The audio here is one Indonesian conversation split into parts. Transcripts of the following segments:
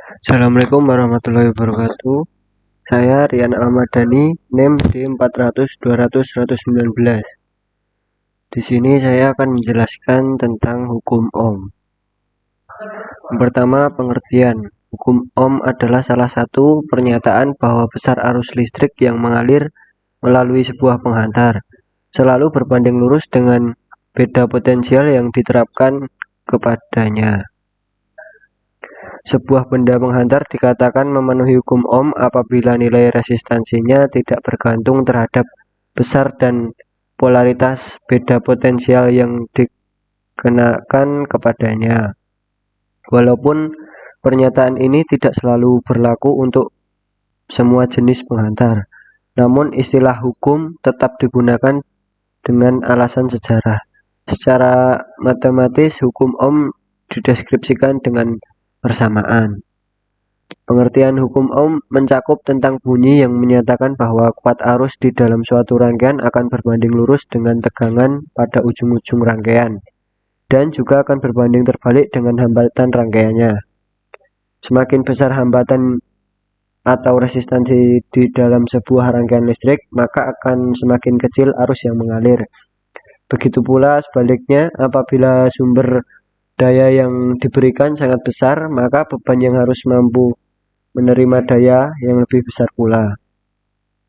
Assalamualaikum warahmatullahi wabarakatuh. Saya Rian Ahmadani, NIM D400200119. Di sini saya akan menjelaskan tentang hukum Ohm. Yang pertama, pengertian. Hukum Ohm adalah salah satu pernyataan bahwa besar arus listrik yang mengalir melalui sebuah penghantar selalu berbanding lurus dengan beda potensial yang diterapkan kepadanya. Sebuah benda penghantar dikatakan memenuhi hukum Ohm apabila nilai resistansinya tidak bergantung terhadap besar dan polaritas beda potensial yang dikenakan kepadanya. Walaupun pernyataan ini tidak selalu berlaku untuk semua jenis penghantar, namun istilah hukum tetap digunakan dengan alasan sejarah. Secara matematis, hukum Ohm dideskripsikan dengan persamaan. Pengertian hukum Ohm mencakup tentang bunyi yang menyatakan bahwa kuat arus di dalam suatu rangkaian akan berbanding lurus dengan tegangan pada ujung-ujung rangkaian, dan juga akan berbanding terbalik dengan hambatan rangkaiannya. Semakin besar hambatan atau resistansi di dalam sebuah rangkaian listrik, maka akan semakin kecil arus yang mengalir. Begitu pula sebaliknya, apabila sumber daya yang diberikan sangat besar, maka beban yang harus mampu menerima daya yang lebih besar pula.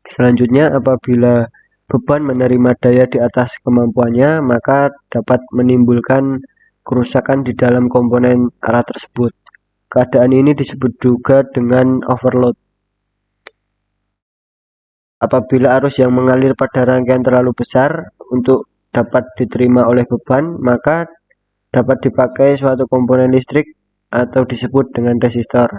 Selanjutnya, apabila beban menerima daya di atas kemampuannya, maka dapat menimbulkan kerusakan di dalam komponen alat tersebut. Keadaan ini disebut juga dengan overload. Apabila arus yang mengalir pada rangkaian terlalu besar untuk dapat diterima oleh beban, maka dapat dipakai suatu komponen listrik atau disebut dengan resistor.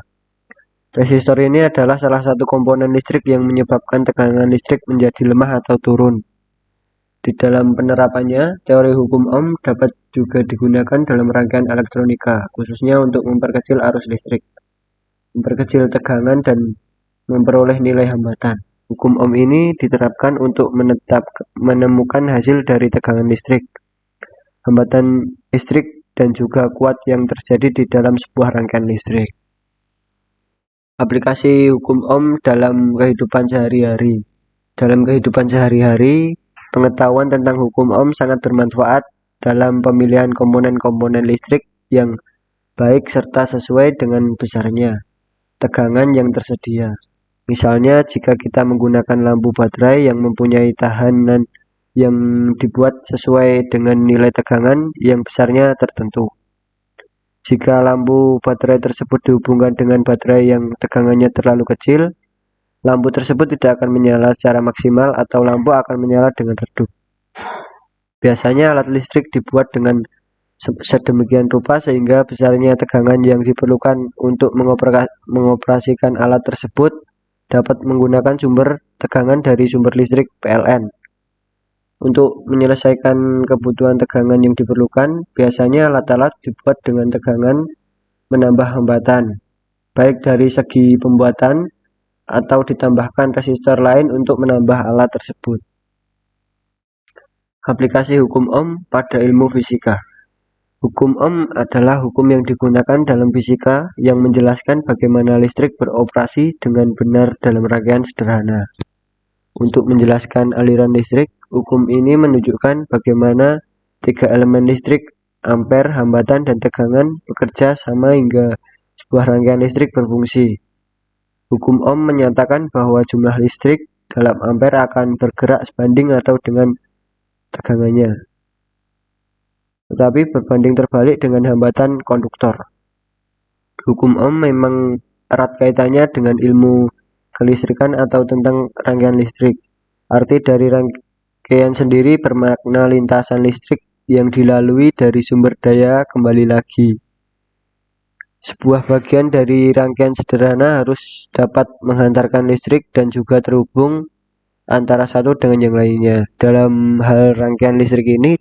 Resistor ini adalah salah satu komponen listrik yang menyebabkan tegangan listrik menjadi lemah atau turun. Di dalam penerapannya, teori hukum Ohm dapat juga digunakan dalam rangkaian elektronika, khususnya untuk memperkecil arus listrik, memperkecil tegangan, dan memperoleh nilai hambatan. Hukum Ohm ini diterapkan untuk menemukan hasil dari tegangan listrik, hambatan listrik, dan juga kuat yang terjadi di dalam sebuah rangkaian listrik. Aplikasi hukum Ohm dalam kehidupan sehari-hari. Dalam kehidupan sehari-hari, pengetahuan tentang hukum Ohm sangat bermanfaat dalam pemilihan komponen-komponen listrik yang baik serta sesuai dengan besarnya tegangan yang tersedia. Misalnya, jika kita menggunakan lampu baterai yang mempunyai tahanan yang dibuat sesuai dengan nilai tegangan yang besarnya tertentu. Jika lampu baterai tersebut dihubungkan dengan baterai yang tegangannya terlalu kecil, lampu tersebut tidak akan menyala secara maksimal atau lampu akan menyala dengan redup. Biasanya alat listrik dibuat dengan sedemikian rupa sehingga besarnya tegangan yang diperlukan untuk mengoperasikan alat tersebut dapat menggunakan sumber tegangan dari sumber listrik PLN. Untuk menyelesaikan kebutuhan tegangan yang diperlukan, biasanya alat-alat dibuat dengan tegangan menambah hambatan, baik dari segi pembuatan atau ditambahkan resistor lain untuk menambah alat tersebut. Aplikasi hukum Ohm pada ilmu fisika. Hukum Ohm adalah hukum yang digunakan dalam fisika yang menjelaskan bagaimana listrik beroperasi dengan benar dalam rangkaian sederhana. Untuk menjelaskan aliran listrik, hukum ini menunjukkan bagaimana tiga elemen listrik, ampere, hambatan, dan tegangan bekerja sama hingga sebuah rangkaian listrik berfungsi. Hukum Ohm menyatakan bahwa jumlah listrik dalam ampere akan bergerak sebanding atau dengan tegangannya, tetapi berbanding terbalik dengan hambatan konduktor. Hukum Ohm memang erat kaitannya dengan ilmu kelistrikan atau tentang rangkaian listrik. Arti dari rangkaian sendiri bermakna lintasan listrik yang dilalui dari sumber daya kembali lagi. Sebuah bagian dari rangkaian sederhana harus dapat menghantarkan listrik dan juga terhubung antara satu dengan yang lainnya. Dalam hal rangkaian listrik ini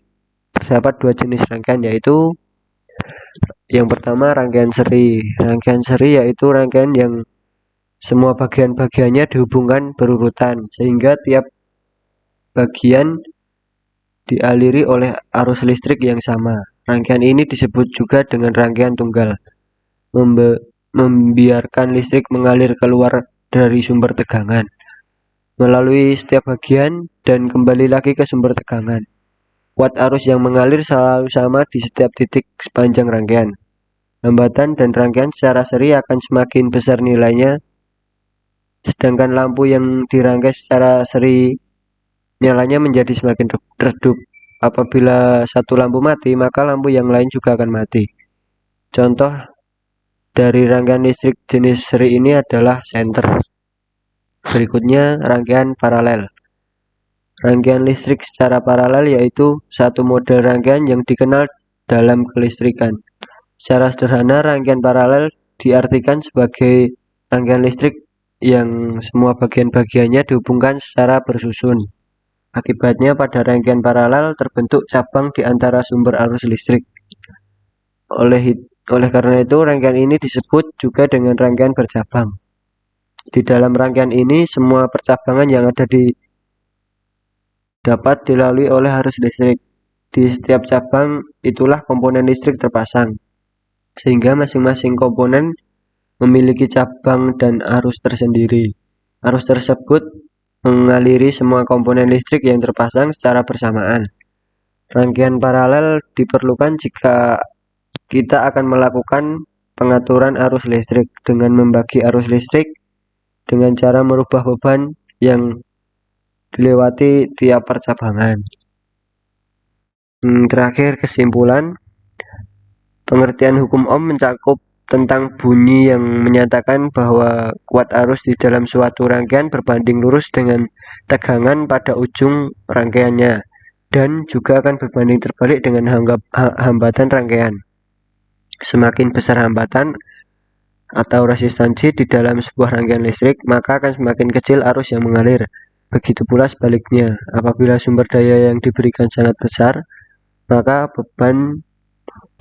terdapat dua jenis rangkaian, yaitu yang pertama rangkaian seri. Rangkaian seri yaitu rangkaian yang semua bagian-bagiannya dihubungkan berurutan sehingga tiap bagian dialiri oleh arus listrik yang sama. Rangkaian ini disebut juga dengan rangkaian tunggal. membiarkan listrik mengalir keluar dari sumber tegangan melalui setiap bagian dan kembali lagi ke sumber tegangan. Kuat arus yang mengalir selalu sama di setiap titik sepanjang rangkaian. Hambatan dan rangkaian secara seri akan semakin besar nilainya, sedangkan lampu yang dirangkai secara seri nyalanya menjadi semakin redup. Apabila satu lampu mati, maka lampu yang lain juga akan mati. Contoh dari rangkaian listrik jenis seri ini adalah senter. Berikutnya rangkaian paralel. Rangkaian listrik secara paralel yaitu satu model rangkaian yang dikenal dalam kelistrikan. Secara sederhana, rangkaian paralel diartikan sebagai rangkaian listrik yang semua bagian-bagiannya dihubungkan secara bersusun. Akibatnya pada rangkaian paralel terbentuk cabang di antara sumber arus listrik. Oleh karena itu, rangkaian ini disebut juga dengan rangkaian bercabang. Di dalam rangkaian ini, semua percabangan yang ada dapat dilalui oleh arus listrik. Di setiap cabang itulah komponen listrik terpasang, sehingga masing-masing komponen memiliki cabang dan arus tersendiri. Arus tersebut mengaliri semua komponen listrik yang terpasang secara bersamaan. Rangkaian paralel diperlukan jika kita akan melakukan pengaturan arus listrik dengan membagi arus listrik dengan cara merubah beban yang dilewati tiap percabangan. Terakhir, kesimpulan. Pengertian hukum Ohm mencakup tentang bunyi yang menyatakan bahwa kuat arus di dalam suatu rangkaian berbanding lurus dengan tegangan pada ujung rangkaiannya, dan juga akan berbanding terbalik dengan hambatan rangkaian. Semakin besar hambatan atau resistansi di dalam sebuah rangkaian listrik, maka akan semakin kecil arus yang mengalir. Begitu pula sebaliknya, apabila sumber daya yang diberikan sangat besar, maka beban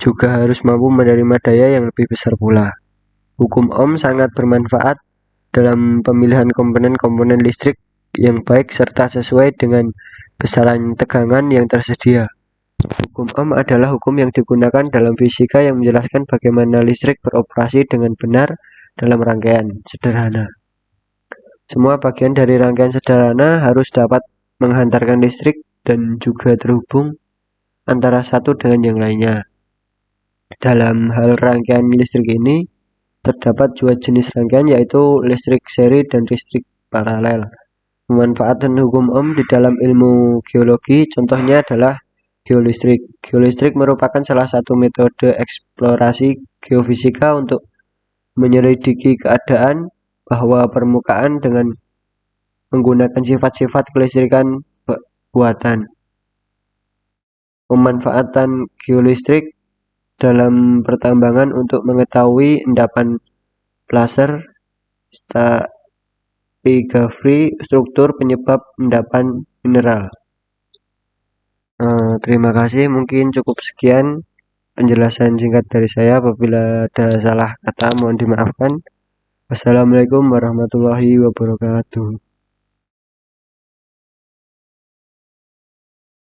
juga harus mampu menerima daya yang lebih besar pula. Hukum Ohm sangat bermanfaat dalam pemilihan komponen-komponen listrik yang baik serta sesuai dengan besaran tegangan yang tersedia. Hukum Ohm adalah hukum yang digunakan dalam fisika yang menjelaskan bagaimana listrik beroperasi dengan benar dalam rangkaian sederhana. Semua bagian dari rangkaian sederhana harus dapat menghantarkan listrik dan juga terhubung antara satu dengan yang lainnya. Dalam hal rangkaian listrik ini, terdapat dua jenis rangkaian yaitu listrik seri dan listrik paralel. Pemanfaatan hukum Ohm di dalam ilmu geologi contohnya adalah geolistrik. Geolistrik merupakan salah satu metode eksplorasi geofisika untuk menyelidiki keadaan bahwa permukaan dengan menggunakan sifat-sifat kelistrikan buatan. Pemanfaatan geolistrik dalam pertambangan untuk mengetahui endapan placer, stratigraphy, struktur penyebab endapan mineral. Terima kasih, mungkin cukup sekian penjelasan singkat dari saya. Apabila ada salah kata mohon dimaafkan. Wassalamualaikum warahmatullahi wabarakatuh.